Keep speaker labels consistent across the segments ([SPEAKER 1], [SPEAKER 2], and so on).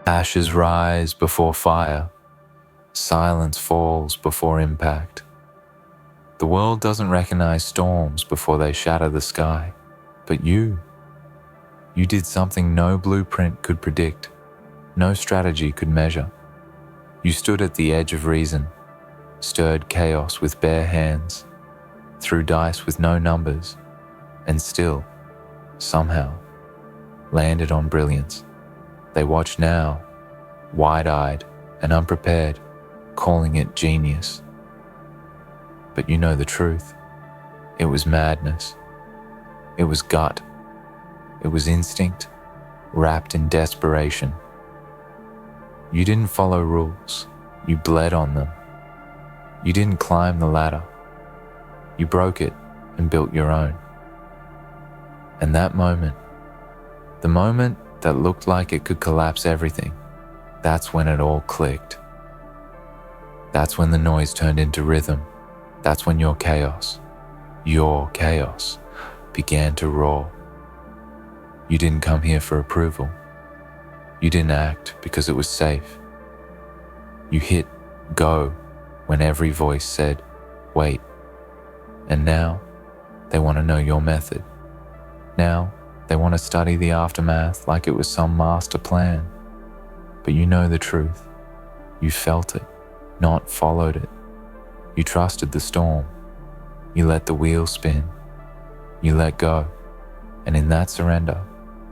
[SPEAKER 1] Ashes rise before fire. Silence falls before impact. The world doesn't recognize storms before they shatter the sky. But you did something no blueprint could predict, no strategy could measure. You stood at the edge of reason, stirred chaos with bare hands, threw dice with no numbers, and still, somehow, landed on brilliance. They watch now, wide-eyed and unprepared, calling it genius. But you know the truth. It was madness. It was gut. It was instinct, wrapped in desperation. You didn't follow rules. You bled on them. You didn't climb the ladder. You broke it and built your own. And that moment, the moment that looked like it could collapse everything, that's when it all clicked. That's when the noise turned into rhythm. That's when your chaos, began to roar. You didn't come here for approval. You didn't act because it was safe. You hit go when every voice said, wait. And now they want to know your method. Now they want to study the aftermath like it was some master plan. But you know the truth. You felt it, not followed it. You trusted the storm. You let the wheel spin. You let go. And in that surrender,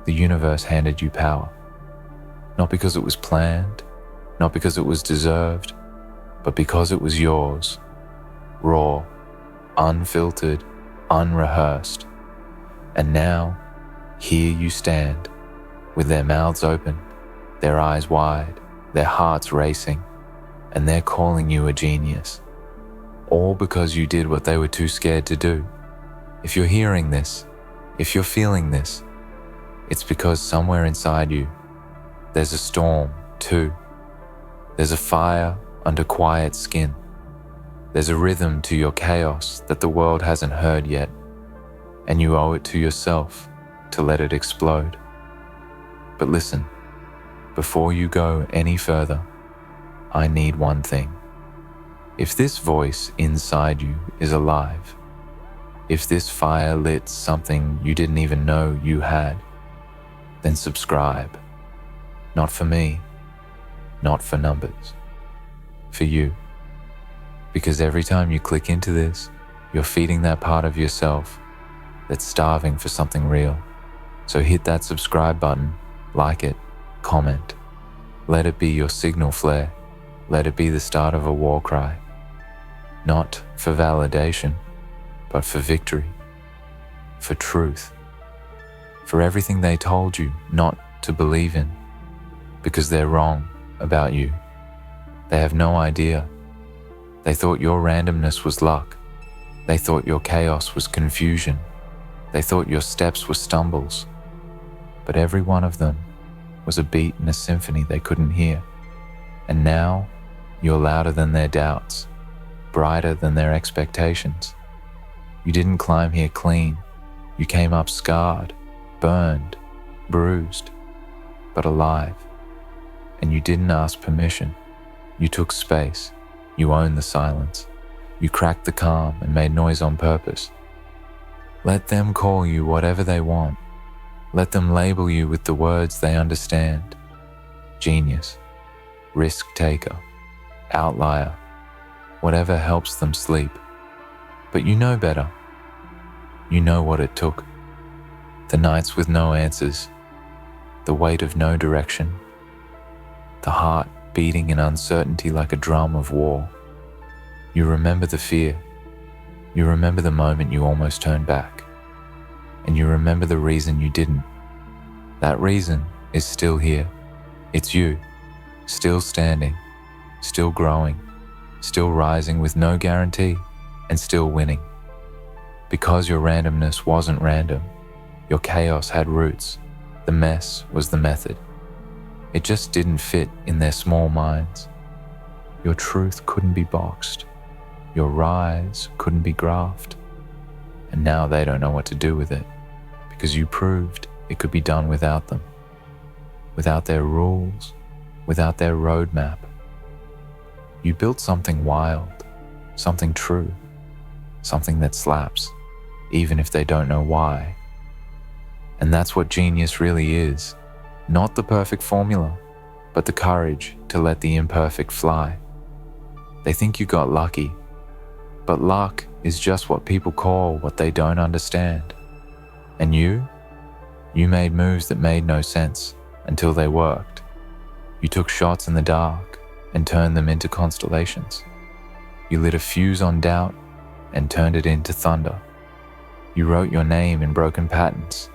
[SPEAKER 1] the universe handed you power. Not because it was planned, not because it was deserved, but because it was yours. Raw, unfiltered, unrehearsed. And now, here you stand, with their mouths open, their eyes wide, their hearts racing, and they're calling you a genius. All because you did what they were too scared to do. If you're hearing this, if you're feeling this, it's because somewhere inside you, there's a storm too. There's a fire under quiet skin. There's a rhythm to your chaos that the world hasn't heard yet, and you owe it to yourself to let it explode. But listen, before you go any further, I need one thing. If this voice inside you is alive, if this fire lit something you didn't even know you had, then subscribe. Not for me, not for numbers, for you. Because every time you click into this, you're feeding that part of yourself that's starving for something real. So hit that subscribe button, like it, comment. Let it be your signal flare. Let it be the start of a war cry. Not for validation, but for victory, for truth, for everything they told you not to believe in, because they're wrong about you. They have no idea. They thought your randomness was luck. They thought your chaos was confusion. They thought your steps were stumbles. But every one of them was a beat in a symphony they couldn't hear. And now you're louder than their doubts, brighter than their expectations. You didn't climb here clean. You came up scarred, burned, bruised, but alive. And you didn't ask permission. You took space. You owned the silence. You cracked the calm and made noise on purpose. Let them call you whatever they want. Let them label you with the words they understand. Genius, risk taker, outlier, whatever helps them sleep. But you know better. You know what it took. The nights with no answers, the weight of no direction, the heart beating in uncertainty like a drum of war. You remember the fear. You remember the moment you almost turned back. And you remember the reason you didn't. That reason is still here. It's you, still standing, still growing, still rising with no guarantee, and still winning. Because your randomness wasn't random, your chaos had roots. The mess was the method. It just didn't fit in their small minds. Your truth couldn't be boxed. Your rise couldn't be graphed. And now they don't know what to do with it, because you proved it could be done without them. Without their rules, without their roadmap. You built something wild, something true, something that slaps, even if they don't know why. And that's what genius really is. Not the perfect formula, but the courage to let the imperfect fly. They think you got lucky, but luck is just what people call what they don't understand. And you made moves that made no sense until they worked. You took shots in the dark and turned them into constellations. You lit a fuse on doubt and turned it into thunder. You wrote your name in broken patterns,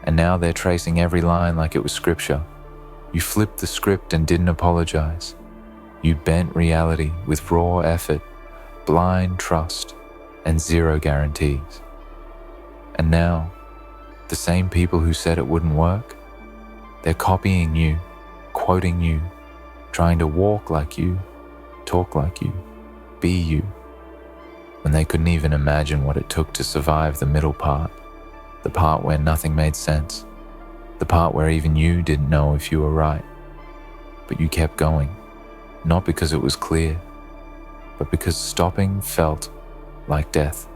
[SPEAKER 1] and now they're tracing every line like it was scripture. You flipped the script and didn't apologize. You bent reality with raw effort, blind trust, and zero guarantees. And now, the same people who said it wouldn't work, they're copying you, quoting you, trying to walk like you, talk like you, be you, when they couldn't even imagine what it took to survive the middle part, the part where nothing made sense, the part where even you didn't know if you were right. But you kept going, not because it was clear, but because stopping felt like death.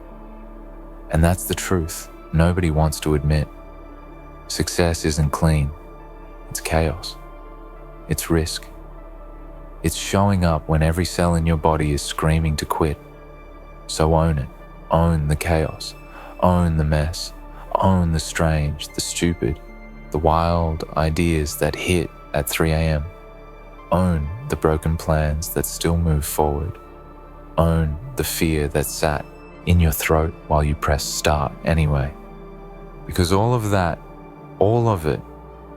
[SPEAKER 1] And that's the truth nobody wants to admit. Success isn't clean. It's chaos. It's risk. It's showing up when every cell in your body is screaming to quit. So own it. Own the chaos. Own the mess. Own the strange, the stupid, the wild ideas that hit at 3 a.m. Own the broken plans that still move forward. Own the fear that sat in your throat while you pressed start anyway. Because all of that, all of it,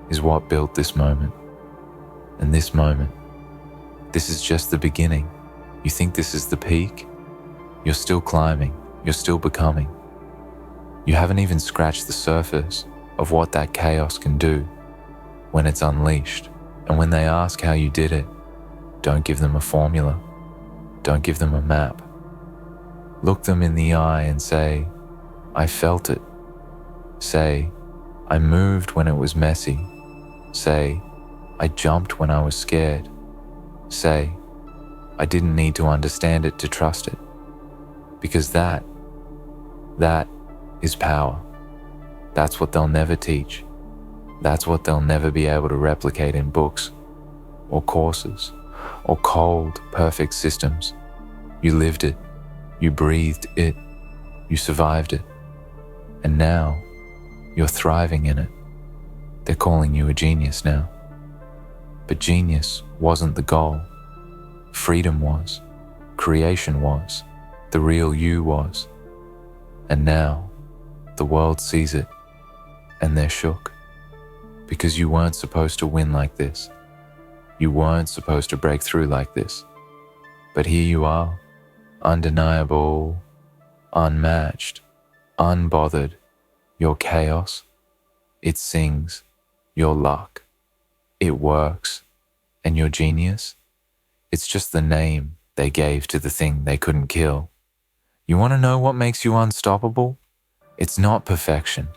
[SPEAKER 1] is what built this moment. And this moment, this is just the beginning. You think this is the peak? You're still climbing. You're still becoming. You haven't even scratched the surface of what that chaos can do when it's unleashed. And when they ask how you did it, don't give them a formula. Don't give them a map. Look them in the eye and say, I felt it. Say, I moved when it was messy. Say, I jumped when I was scared. Say, I didn't need to understand it to trust it. Because that is power. That's what they'll never teach. That's what they'll never be able to replicate in books or courses or cold, perfect systems. You lived it. You breathed it. You survived it. And now you're thriving in it. They're calling you a genius now. But genius wasn't the goal. Freedom was. Creation was. The real you was. And now the world sees it and they're shook. Because you weren't supposed to win like this. You weren't supposed to break through like this. But here you are, undeniable, unmatched, unbothered. Your chaos, it sings. Your luck, it works. And your genius, it's just the name they gave to the thing they couldn't kill. You want to know what makes you unstoppable? It's not perfection.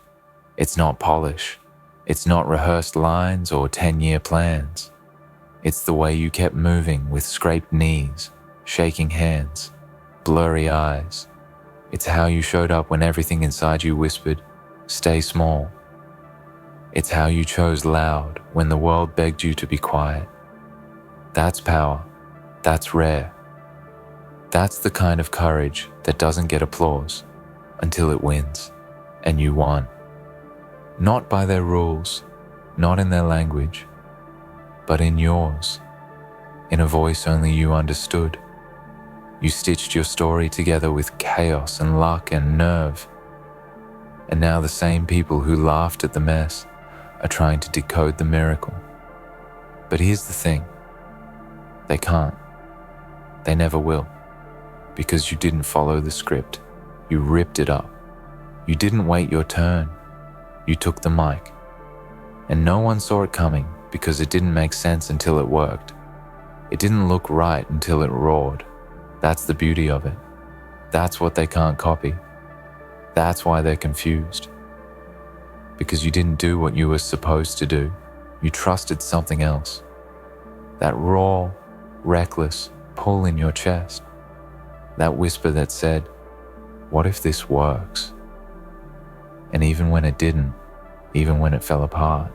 [SPEAKER 1] It's not polish. It's not rehearsed lines or 10-year plans. It's the way you kept moving with scraped knees, shaking hands, blurry eyes. It's how you showed up when everything inside you whispered, stay small. It's how you chose loud when the world begged you to be quiet. That's power. That's rare. That's the kind of courage that doesn't get applause until it wins, and you won. Not by their rules, not in their language, but in yours, in a voice only you understood. You stitched your story together with chaos and luck and nerve. And now the same people who laughed at the mess are trying to decode the miracle. But here's the thing. They can't. They never will. Because you didn't follow the script. You ripped it up. You didn't wait your turn. You took the mic. And no one saw it coming because it didn't make sense until it worked. It didn't look right until it roared. That's the beauty of it. That's what they can't copy. That's why they're confused. Because you didn't do what you were supposed to do. You trusted something else. that raw, reckless pull in your chest, that whisper that said, "What if this works?" And even when it didn't, even when it fell apart,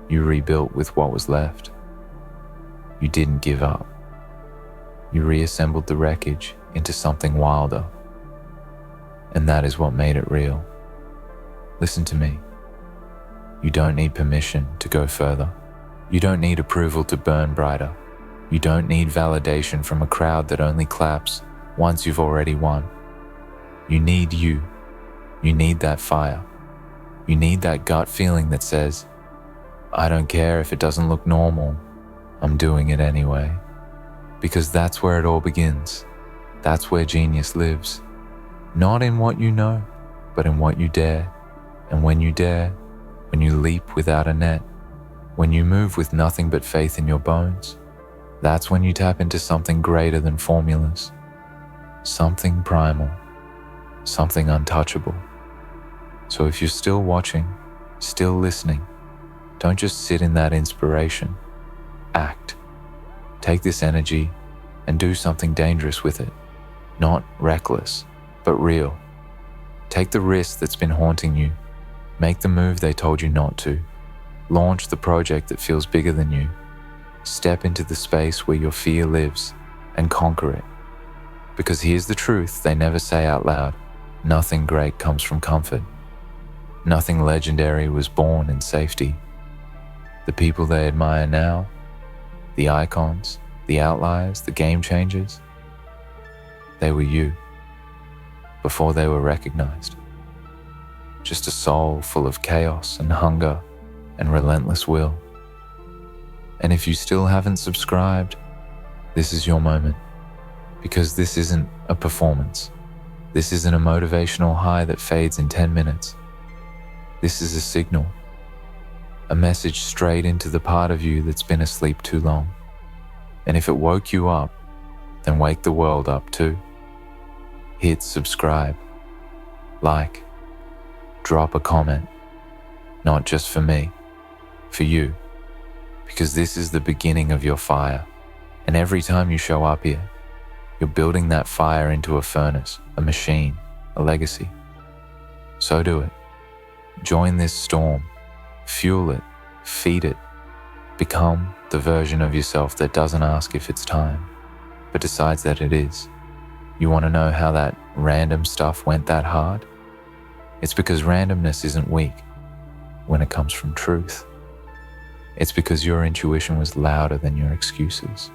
[SPEAKER 1] you rebuilt with what was left. You didn't give up. You reassembled the wreckage into something wilder. And that is what made it real. Listen to me. You don't need permission to go further. You don't need approval to burn brighter. You don't need validation from a crowd that only claps once you've already won. You need you. You need that fire. You need that gut feeling that says, "I don't care if it doesn't look normal. I'm doing it anyway." Because that's where it all begins. That's where genius lives. Not in what you know, but in what you dare. And when you dare, when you leap without a net, when you move with nothing but faith in your bones, that's when you tap into something greater than formulas. Something primal. Something untouchable. So if you're still watching, still listening, don't just sit in that inspiration. Act. Take this energy and do something dangerous with it. Not reckless, but real. Take the risk that's been haunting you. Make the move they told you not to. Launch the project that feels bigger than you. Step into the space where your fear lives and conquer it. Because here's the truth they never say out loud. Nothing great comes from comfort. Nothing legendary was born in safety. The people they admire now, the icons, the outliers, the game changers, they were you before they were recognized. Just a soul full of chaos and hunger and relentless will. And if you still haven't subscribed, this is your moment. Because this isn't a performance. This isn't a motivational high that fades in 10 minutes. This is a signal. A message straight into the part of you that's been asleep too long. And if it woke you up, then wake the world up too. Hit subscribe, like, drop a comment, not just for me, for you, because this is the beginning of your fire. And every time you show up here, you're building that fire into a furnace, a machine, a legacy. So do it. Join this storm, fuel it, feed it, become the version of yourself that doesn't ask if it's time, but decides that it is. You want to know how that random stuff went that hard? It's because randomness isn't weak when it comes from truth. It's because your intuition was louder than your excuses.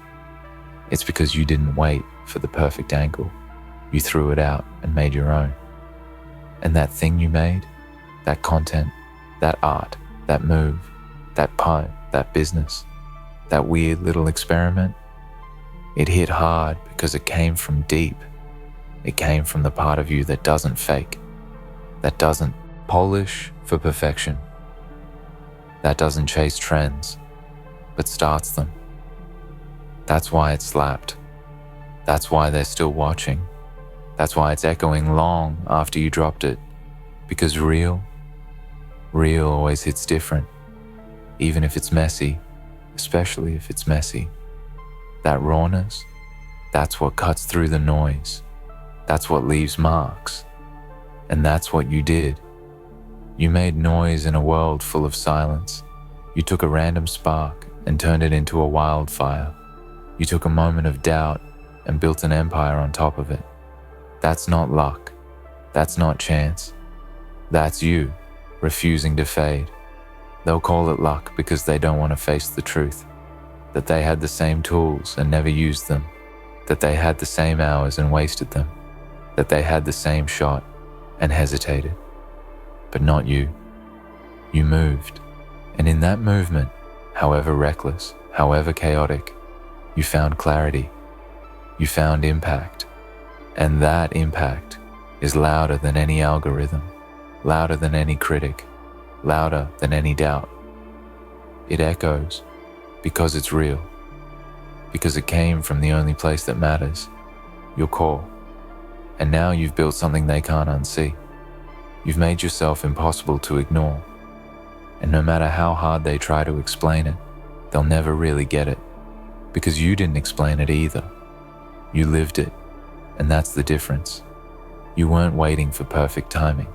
[SPEAKER 1] It's because you didn't wait for the perfect angle. You threw it out and made your own. And that thing you made, that content, that art, that move, that poem, that business, that weird little experiment, it hit hard because it came from deep. It came from the part of you that doesn't fake, that doesn't polish for perfection, that doesn't chase trends, but starts them. That's why it slapped. That's why they're still watching. That's why it's echoing long after you dropped it. Because real always hits different, even if it's messy, especially if it's messy. That rawness, that's what cuts through the noise. That's what leaves marks. And that's what you did. You made noise in a world full of silence. You took a random spark and turned it into a wildfire. You took a moment of doubt and built an empire on top of it. That's not luck. That's not chance. That's you, refusing to fade. They'll call it luck because they don't want to face the truth. That they had the same tools and never used them. That they had the same hours and wasted them. That they had the same shot and hesitated. But not you. You moved. And in that movement, however reckless, however chaotic, you found clarity. You found impact. And that impact is louder than any algorithm, louder than any critic, louder than any doubt. It echoes because it's real, because it came from the only place that matters, your core. And now you've built something they can't unsee. You've made yourself impossible to ignore. And no matter how hard they try to explain it, they'll never really get it, because you didn't explain it either. You lived it, and that's the difference. You weren't waiting for perfect timing.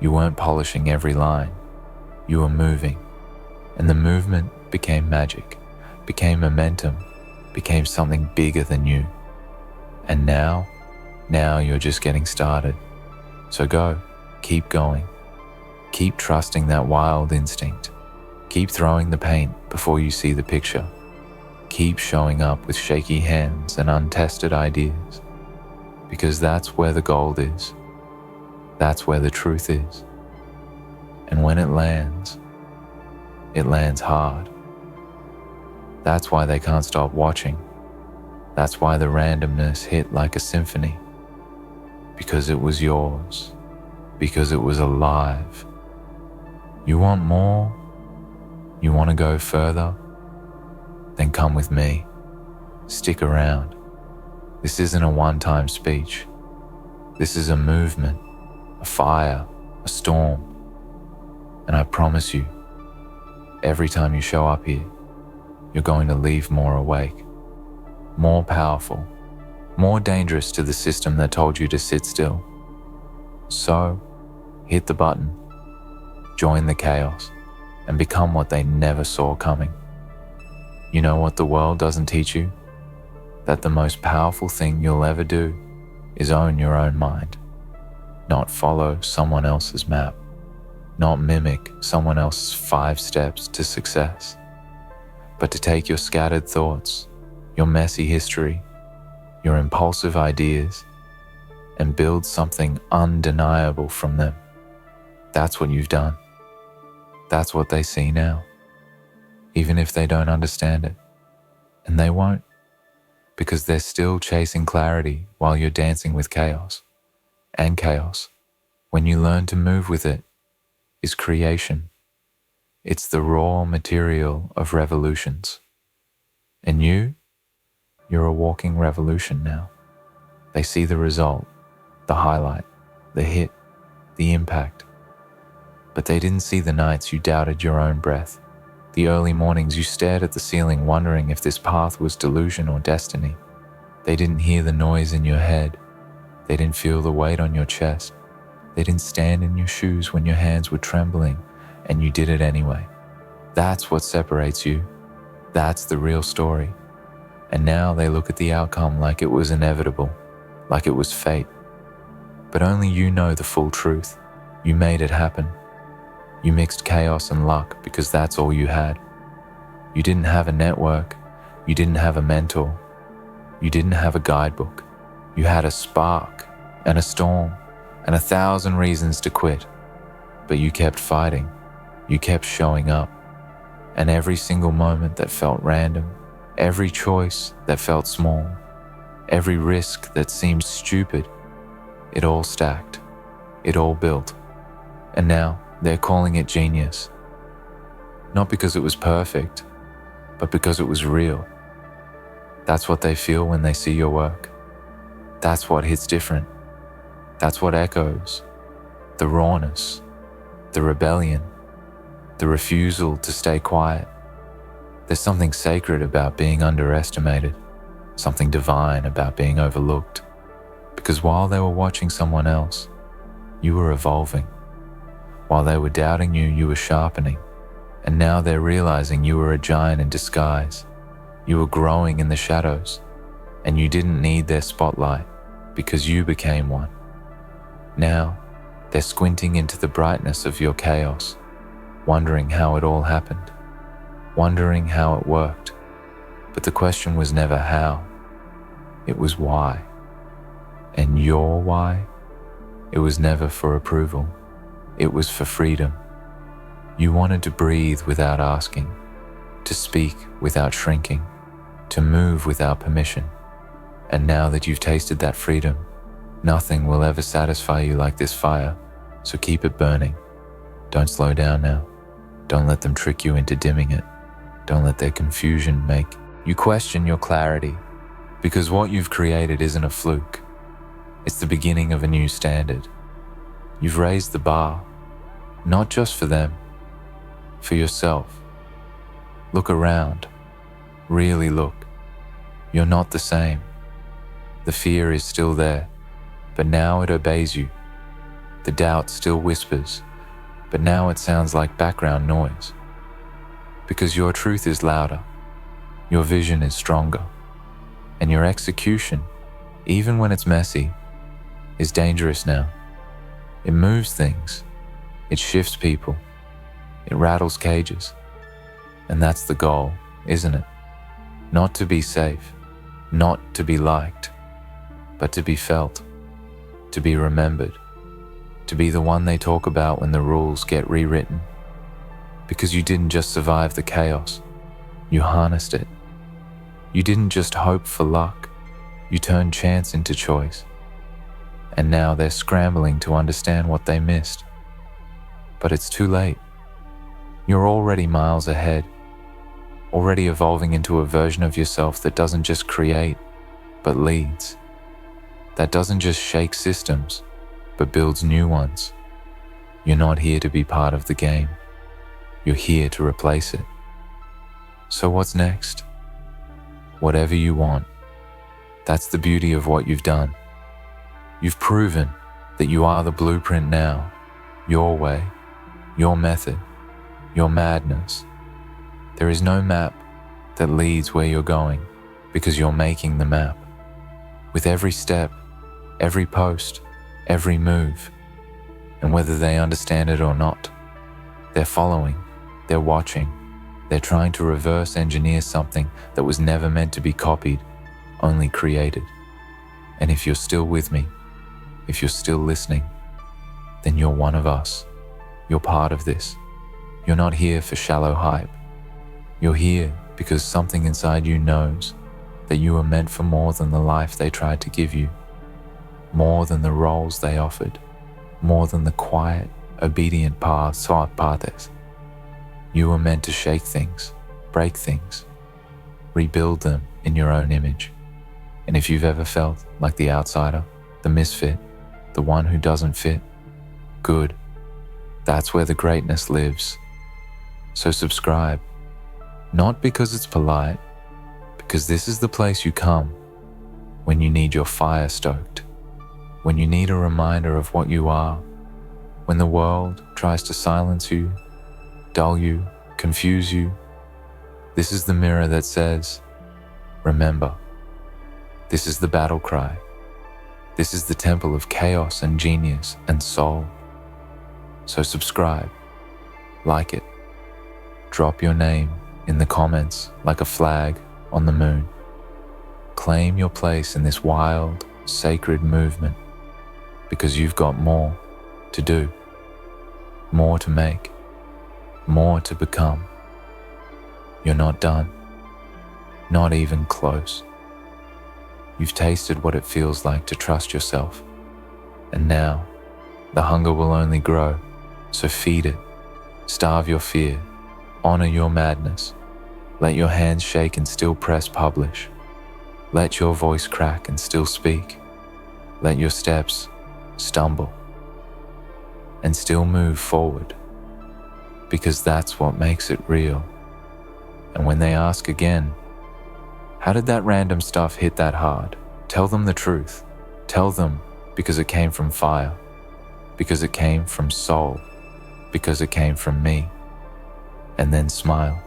[SPEAKER 1] You weren't polishing every line. You were moving, and the movement became magic, became momentum, became something bigger than you. And now you're just getting started. So go, keep going. Keep trusting that wild instinct. Keep throwing the paint before you see the picture. Keep showing up with shaky hands and untested ideas, because that's where the gold is. That's where the truth is. And when it lands hard. That's why they can't stop watching. That's why the randomness hit like a symphony. Because it was yours. Because it was alive. You want more? You want to go further? Then come with me. Stick around. This isn't a one-time speech. This is a movement, a fire, a storm. And I promise you, every time you show up here, you're going to leave more awake, more powerful, more dangerous to the system that told you to sit still. So, hit the button, join the chaos, and become what they never saw coming. You know what the world doesn't teach you? That the most powerful thing you'll ever do is own your own mind, not follow someone else's map, not mimic someone else's 5 steps to success, but to take your scattered thoughts, your messy history, your impulsive ideas, and build something undeniable from them. That's what you've done. That's what they see now, even if they don't understand it. And they won't, because they're still chasing clarity while you're dancing with chaos. And chaos, when you learn to move with it, is creation. It's the raw material of revolutions. And you're a walking revolution now. They see the result, the highlight, the hit, the impact. But they didn't see the nights you doubted your own breath, the early mornings you stared at the ceiling wondering if this path was delusion or destiny. They didn't hear the noise in your head. They didn't feel the weight on your chest. They didn't stand in your shoes when your hands were trembling and you did it anyway. That's what separates you. That's the real story. And now they look at the outcome like it was inevitable, like it was fate. But only you know the full truth. You made it happen. You mixed chaos and luck because that's all you had. You didn't have a network. You didn't have a mentor. You didn't have a guidebook. You had a spark and a storm and 1,000 reasons to quit. But you kept fighting. You kept showing up. And every single moment that felt random, every choice that felt small, every risk that seemed stupid, it all stacked. It all built. And now they're calling it genius. Not because it was perfect, but because it was real. That's what they feel when they see your work. That's what hits different. That's what echoes. The rawness, the rebellion, the refusal to stay quiet. There's something sacred about being underestimated, something divine about being overlooked. Because while they were watching someone else, you were evolving. While they were doubting you, you were sharpening. And now they're realizing you were a giant in disguise. You were growing in the shadows, and you didn't need their spotlight because you became one. Now, they're squinting into the brightness of your chaos, wondering how it all happened, wondering how it worked. But the question was never how, it was why. And your why? It was never for approval. It was for freedom. You wanted to breathe without asking, to speak without shrinking, to move without permission. And now that you've tasted that freedom, nothing will ever satisfy you like this fire, so keep it burning. Don't slow down now. Don't let them trick you into dimming it. Don't let their confusion make you question your clarity, because what you've created isn't a fluke. It's the beginning of a new standard. You've raised the bar, not just for them, for yourself. Look around, really look. You're not the same. The fear is still there, but now it obeys you. The doubt still whispers, but now it sounds like background noise. Because your truth is louder, your vision is stronger, and your execution, even when it's messy, is dangerous now. It moves things, it shifts people, it rattles cages. And that's the goal, isn't it? Not to be safe, not to be liked, but to be felt, to be remembered, to be the one they talk about when the rules get rewritten. Because you didn't just survive the chaos, you harnessed it. You didn't just hope for luck, you turned chance into choice. And now they're scrambling to understand what they missed. But it's too late. You're already miles ahead, already evolving into a version of yourself that doesn't just create, but leads. That doesn't just shake systems, but builds new ones. You're not here to be part of the game. You're here to replace it. So what's next? Whatever you want. That's the beauty of what you've done. You've proven that you are the blueprint now, your way, your method, your madness. There is no map that leads where you're going because you're making the map. With every step, every post, every move, and whether they understand it or not, they're following, they're watching, they're trying to reverse engineer something that was never meant to be copied, only created. And if you're still with me, if you're still listening, then you're one of us. You're part of this. You're not here for shallow hype. You're here because something inside you knows that you are meant for more than the life they tried to give you, more than the roles they offered, more than the quiet, obedient paths. You were meant to shake things, break things, rebuild them in your own image. And if you've ever felt like the outsider, the misfit, the one who doesn't fit, good. That's where the greatness lives. So subscribe, not because it's polite, because this is the place you come when you need your fire stoked, when you need a reminder of what you are, when the world tries to silence you, dull you, confuse you. This is the mirror that says, remember. This is the battle cry. This is the temple of chaos and genius and soul. So subscribe, like it, drop your name in the comments like a flag on the moon. Claim your place in this wild, sacred movement because you've got more to do, more to make, more to become. You're not done, not even close. You've tasted what it feels like to trust yourself, and now the hunger will only grow, so feed it, starve your fear, honor your madness, let your hands shake and still press publish, let your voice crack and still speak, let your steps stumble and still move forward, because that's what makes it real. And when they ask again, how did that random stuff hit that hard? Tell them the truth. Tell them because it came from fire, because it came from soul, because it came from me. And then smile,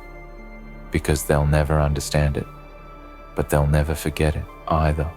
[SPEAKER 1] because they'll never understand it, but they'll never forget it either.